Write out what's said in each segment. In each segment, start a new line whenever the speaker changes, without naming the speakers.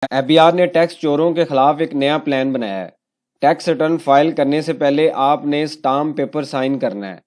एबीआर ने टैक्स चोरों के खिलाफ एक नया प्लान बनाया है। टैक्स रिटर्न फाइल करने से पहले आपने स्टाम्प पेपर साइन करना है।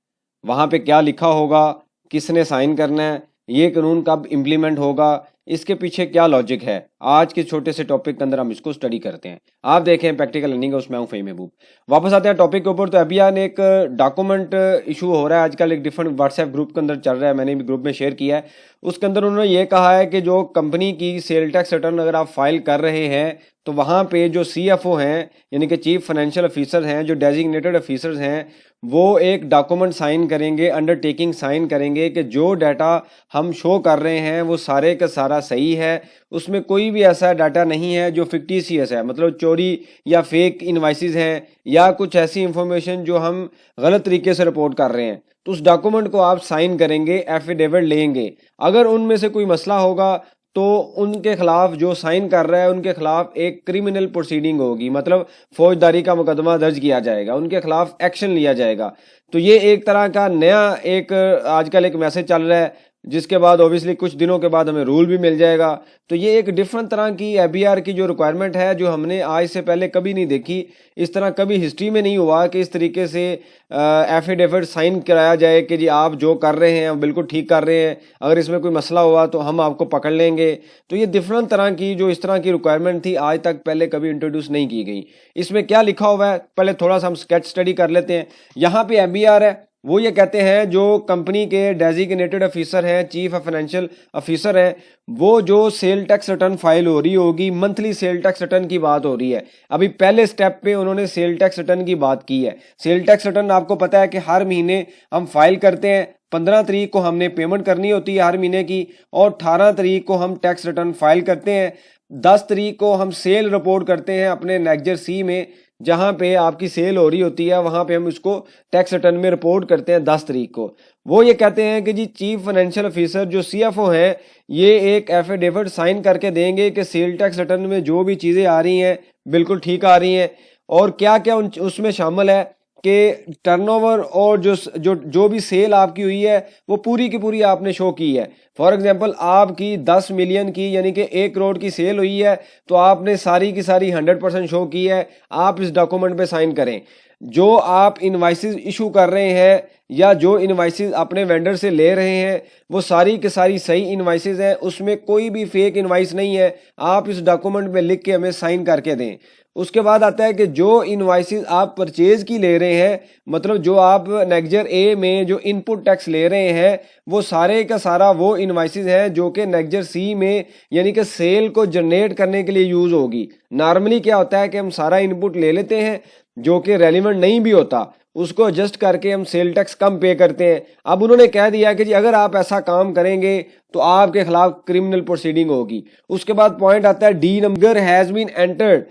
वहाँ पे क्या लिखा होगा, किसने साइन करना है, ये कानून कब इम्प्लीमेंट होगा, इसके पीछे क्या लॉजिक है, आज के छोटे से टॉपिक के अंदर हम इसको स्टडी करते हैं। आप देखें प्रैक्टिकल लर्निंग, उसमें हूँ फ़हीम महबूब। वापस आते हैं टॉपिक के ऊपर। तो अभी यार एक डॉक्यूमेंट इशू हो रहा है आजकल, एक डिफरेंट व्हाट्सएप ग्रुप के अंदर चल रहा है, मैंने भी ग्रुप में शेयर किया है। उसके अंदर उन्होंने ये कहा है कि जो कंपनी की सेल टैक्स रिटर्न अगर आप फाइल कर रहे हैं तो वहाँ पे जो CFO हैं, यानी कि चीफ फाइनेंशियल ऑफिसर हैं, जो डेजिग्नेटेड ऑफिसर्स हैं, वो एक डॉक्यूमेंट साइन करेंगे, अंडरटेकिंग साइन करेंगे कि जो डाटा हम शो कर रहे हैं वो सारे का सारा सही है, उसमें कोई भी ऐसा डाटा नहीं है जो फिक्टिशियस है, मतलब चोरी या फेक इनवाइसेस हैं या कुछ ऐसी इंफॉर्मेशन जो हम गलत तरीके से रिपोर्ट कर रहे हैं। तो उस डॉक्यूमेंट को आप साइन करेंगे, एफिडेविट लेंगे। अगर उनमें से कोई मसला होगा तो उनके खिलाफ, जो साइन कर रहा है उनके खिलाफ एक क्रिमिनल प्रोसीडिंग होगी, मतलब फौजदारी का मुकदमा दर्ज किया जाएगा, उनके खिलाफ एक्शन लिया जाएगा। तो ये एक तरह का नया एक आजकल एक मैसेज चल रहा है, जिसके बाद ऑब्वियसली कुछ दिनों के बाद हमें रूल भी मिल जाएगा। तो ये एक डिफरेंट तरह की एबीआर की जो रिक्वायरमेंट है, जो हमने आज से पहले कभी नहीं देखी। इस तरह कभी हिस्ट्री में नहीं हुआ कि इस तरीके से एफिडेविट साइन कराया जाए कि जी आप जो कर रहे हैं बिल्कुल ठीक कर रहे हैं, अगर इसमें कोई मसला हुआ तो हम आपको पकड़ लेंगे। तो ये डिफरेंट तरह की जो इस तरह की रिक्वायरमेंट थी, आज तक पहले कभी इंट्रोड्यूस नहीं की गई। इसमें क्या लिखा हुआ है, पहले थोड़ा सा हम स्केच स्टडी कर लेते हैं। यहाँ पे एबीआर है, वो ये कहते हैं जो कंपनी के डेजिग्नेटेड ऑफिसर हैं, चीफ फाइनेंशियल ऑफिसर हैं, वो जो सेल टैक्स रिटर्न फाइल हो रही होगी, मंथली सेल टैक्स रिटर्न की बात हो रही है। अभी पहले स्टेप पे उन्होंने सेल टैक्स रिटर्न की बात की है। सेल टैक्स रिटर्न आपको पता है कि हर महीने हम फाइल करते हैं, 15 तारीख को हमने पेमेंट करनी होती है हर महीने की, और 18 तारीख को हम टैक्स रिटर्न फाइल करते हैं। 10 तारीख को हम सेल रिपोर्ट करते हैं अपने नेक्जर सी में, जहां पे आपकी सेल हो रही होती है, वहां पे हम उसको टैक्स रिटर्न में रिपोर्ट करते हैं 10 तारीख को। वो ये कहते हैं कि जी चीफ फाइनेंशियल ऑफिसर जो CFO हैं, ये एक एफिडेविट साइन करके देंगे कि सेल टैक्स रिटर्न में जो भी चीज़ें आ रही हैं बिल्कुल ठीक आ रही हैं, और क्या क्या उसमें शामिल है कि टर्नओवर और जो भी सेल आपकी हुई है वो पूरी की पूरी आपने शो की है। फॉर एग्जांपल आपकी 10 मिलियन की यानी कि 1 करोड़ की सेल हुई है, तो आपने सारी की सारी 100% शो की है। आप इस डॉक्यूमेंट पे साइन करें। जो आप इनवाइसेस इशू कर रहे हैं या जो इनवाइसेस अपने वेंडर से ले रहे हैं, वो सारी की सारी सही इनवाइसेस हैं, उसमें कोई भी फेक इनवाइस नहीं है। आप इस डॉक्यूमेंट पे लिख के हमें साइन करके दें। उसके बाद आता है कि जो इनवाइसेस आप परचेज की ले रहे हैं, मतलब जो आप नेक्जर ए में जो इनपुट टैक्स ले रहे हैं, वो सारे का सारा वो इनवाइसेस हैं जो कि नेक्जर सी में यानी कि सेल को जनरेट करने के लिए यूज होगी। नॉर्मली क्या होता है कि हम सारा इनपुट ले लेते हैं जो कि रेलिवेंट नहीं भी होता, उसको एडजस्ट करके हम सेल टैक्स कम पे करते हैं। अब उन्होंने कह दिया कि जी अगर आप ऐसा काम करेंगे तो आपके खिलाफ क्रिमिनल प्रोसीडिंग होगी। उसके बाद पॉइंट आता है the number has been entered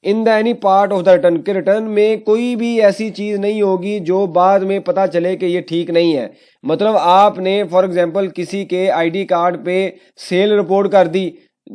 in the any part of the return, के रिटर्न में कोई भी ऐसी चीज नहीं होगी जो बाद में पता चले कि ये ठीक नहीं है। मतलब आपने फॉर एग्जांपल किसी के आईडी कार्ड पे सेल रिपोर्ट कर दी,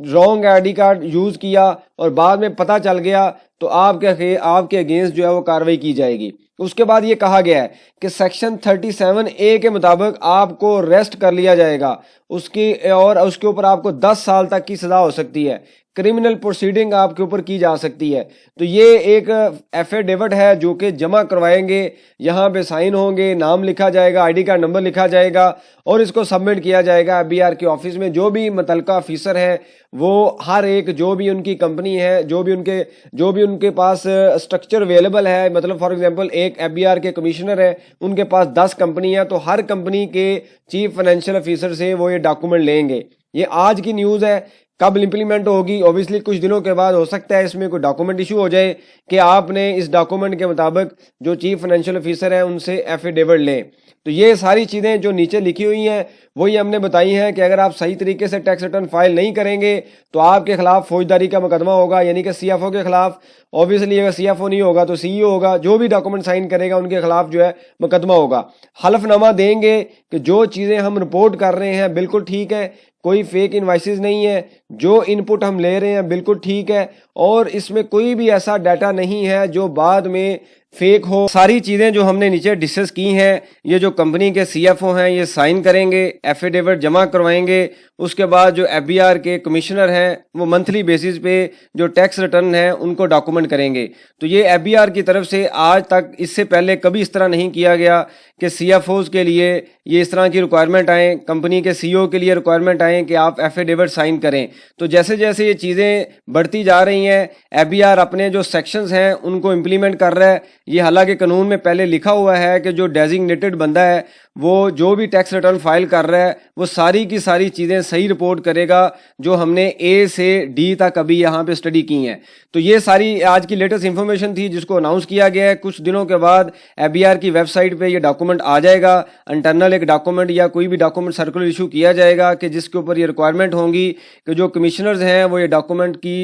रॉन्ग आईडी कार्ड यूज किया और बाद में पता चल गया, तो आपके अगेंस्ट जो है वो कार्रवाई की जाएगी। उसके बाद ये कहा गया है कि सेक्शन 37A के मुताबिक आपको अरेस्ट कर लिया जाएगा, उसके ऊपर आपको 10 साल तक की सजा हो सकती है, क्रिमिनल प्रोसीडिंग आपके ऊपर की जा सकती है। तो ये एक एफिडेविट है जो कि जमा करवाएंगे, यहाँ पे साइन होंगे, नाम लिखा जाएगा, आईडी कार्ड नंबर लिखा जाएगा और इसको सबमिट किया जाएगा एबीआर के ऑफिस में। जो भी मुतलका ऑफिसर है वो हर एक, जो भी उनकी कंपनी है, जो भी उनके पास स्ट्रक्चर अवेलेबल है, मतलब फॉर एग्जांपल एक एबीआर के कमिश्नर है, उनके पास 10 कंपनी है, तो हर कंपनी के चीफ फाइनेंशियल ऑफिसर से वो ये डॉक्यूमेंट लेंगे। ये आज की न्यूज़ है, कब इंप्लीमेंट होगी ऑब्वियसली कुछ दिनों के बाद हो सकता है इसमें कोई डॉक्यूमेंट इशू हो जाए कि आपने इस डॉक्यूमेंट के मुताबिक जो चीफ फाइनेंशियल ऑफिसर है उनसे एफिडेविट लें। तो ये सारी चीज़ें जो नीचे लिखी हुई हैं वही हमने बताई हैं कि अगर आप सही तरीके से टैक्स रिटर्न फाइल नहीं करेंगे तो आपके खिलाफ फौजदारी का मुकदमा होगा, यानी कि CFO के खिलाफ। ऑब्वियसली अगर CFO नहीं होगा तो CEO होगा, जो भी डॉक्यूमेंट साइन करेगा उनके खिलाफ जो है मुकदमा होगा। हलफनामा देंगे कि जो चीज़ें हम रिपोर्ट कर रहे हैं बिल्कुल ठीक है, कोई फेक इनवाइसेस नहीं है, जो इनपुट हम ले रहे हैं बिल्कुल ठीक है, और इसमें कोई भी ऐसा डाटा नहीं है जो बाद में फेक हो। सारी चीज़ें जो हमने नीचे डिस्कस की हैं, ये जो कंपनी के CFO हैं ये साइन करेंगे, एफिडेविट जमा करवाएंगे। उसके बाद जो FBR के कमिश्नर हैं वो मंथली बेसिस पे जो टैक्स रिटर्न है उनको डॉक्यूमेंट करेंगे। तो ये FBR की तरफ से आज तक इससे पहले कभी इस तरह नहीं किया गया कि CFOs के लिए ये इस तरह की रिक्वायरमेंट आए, कंपनी के CEO के लिए रिक्वायरमेंट आए कि आप एफिडेविट साइन करें। तो जैसे जैसे ये चीज़ें बढ़ती जा रही हैं, FBR अपने जो सेक्शंस हैं उनको इम्प्लीमेंट कर रहा है। ये हालांकि कानून में पहले लिखा हुआ है कि जो डेजिग्नेटेड बंदा है वो जो भी टैक्स रिटर्न फाइल कर रहा है वो सारी की सारी चीज़ें सही रिपोर्ट करेगा जो हमने A से D तक अभी यहाँ पे स्टडी की हैं। तो ये सारी आज की लेटेस्ट इन्फॉर्मेशन थी जिसको अनाउंस किया गया है। कुछ दिनों के बाद FBR की वेबसाइट पे ये डॉक्यूमेंट आ जाएगा। इंटरनल एक डॉक्यूमेंट या कोई भी डॉक्यूमेंट सर्कुलर इशू किया जाएगा कि जिसके ऊपर ये रिक्वायरमेंट होंगी कि जो कमिश्नर्स हैं वो ये डॉक्यूमेंट की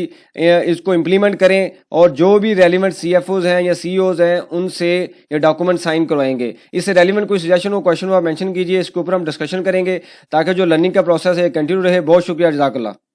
इसको इम्प्लीमेंट करें और जो भी रेलिवेंट CFOs हैं या CEOs हैं उनसे ये डॉक्यूमेंट साइन करवाएंगे। इससे रेलिवेंट कोई सजेशन हो, क्वेश्चन हो, आप मेंशन कीजिए, इसके ऊपर हम डिस्कशन करेंगे ताकि जो लर्निंग का प्रोसेस है कंटिन्यू रहे। बहुत शुक्रिया, जज़ाकल्लाह।